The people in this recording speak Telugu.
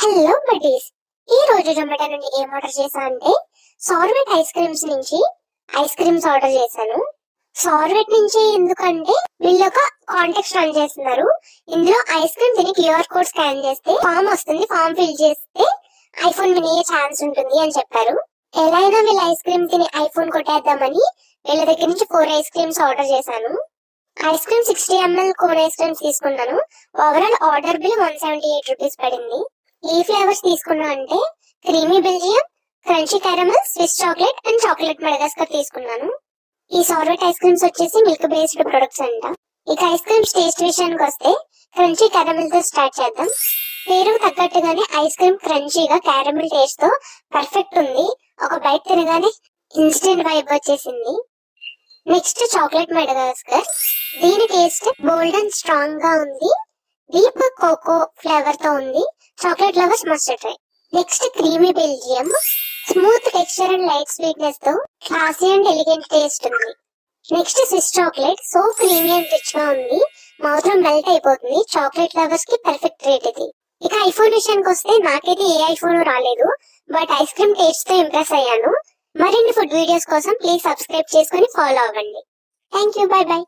హలో బడ్డీస్, ఈ రోజు జొమాటో నుండి ఏం ఆర్డర్ చేశా అంటే సార్వెట్ ఐస్ క్రీమ్స్ నుంచి ఐస్ క్రీమ్స్ ఆర్డర్ చేశాను. సార్వెట్ నుంచి ఎందుకంటే వీళ్ళు ఒక కాంటెక్స్ట్ రన్ చేస్తున్నారు. ఇందులో ఐస్ క్రీమ్ తిని క్యూఆర్ కోడ్ స్కాన్ చేస్తే ఫామ్ వస్తుంది, ఫామ్ ఫిల్ చేస్తే ఐఫోన్ వినే ఛాన్స్ ఉంటుంది అని చెప్పారు. ఎలా అయినా వీళ్ళ ఐస్ క్రీమ్ తిని ఐఫోన్ కొట్టేద్దామని వీళ్ళ దగ్గర నుంచి 4 ఐస్ క్రీమ్స్ ఆర్డర్ చేశాను. Ice cream 60 ml cone ice creams తీసుకున్నాను. ఓవరాల్ ఆర్డర్ బిల్ 178 రూపీస్ పడింది. ఏ ఫ్లేవర్స్ తీసుకున్నా అంటే creamy Belgium, crunchy caramel, Swiss chocolate and chocolate Madagascar తీసుకున్నాను. ఈ సార్వెట్ ఐస్ క్రీమ్స్ వచ్చేసి మిల్క్ బేస్డ్ ప్రొడక్ట్స్ అంట. ఇక ఐస్ క్రీమ్స్ టేస్ట్ విషయానికి వస్తే క్రంచీ క్యారమల్ తో స్టార్ట్ చేద్దాం. పేరుకు తగ్గట్టుగానే ఐస్ క్రీమ్ క్రంచీగా క్యారమల్ టేస్ట్ తో పర్ఫెక్ట్ ఉంది. ఒక బైట్ తినగానే ఇన్స్టెంట్ వైబ్ వచ్చేసింది. Next chocolate Madagascar. దీని టేస్ట్ బోల్డ్ అండ్ స్ట్రాంగ్ గా ఉంది. డీప్ కోకో ఫ్లేవర్ తో ఉంది. Chocolate lovers must try. Next creamy Belgium. Smooth texture and light sweetness తో క్లాసీ అండ్ ఎలిగెంట్ టేస్ట్ ఉంది. Next Swiss chocolate. So creamy and rich గా ఉంది. మౌత్ లో మెల్ట్ అయిపోతుంది. చాక్లెట్ లవర్స్ కి పర్ఫెక్ట్ రేట్ ఇది. ఇక ఐఫోన్ విషయానికి వస్తే నాకైతే ఏ ఐఫోన్ రాలేదు, బట్ ఐస్ క్రీమ్ టేస్ట్ తో ఇంప్రెస్ అయ్యాను. మరిన్ని ఫుడ్ వీడియోస్ కోసం ప్లీజ్ సబ్స్క్రైబ్ చేసుకుని ఫాలో అవ్వండి. Thank you, by by.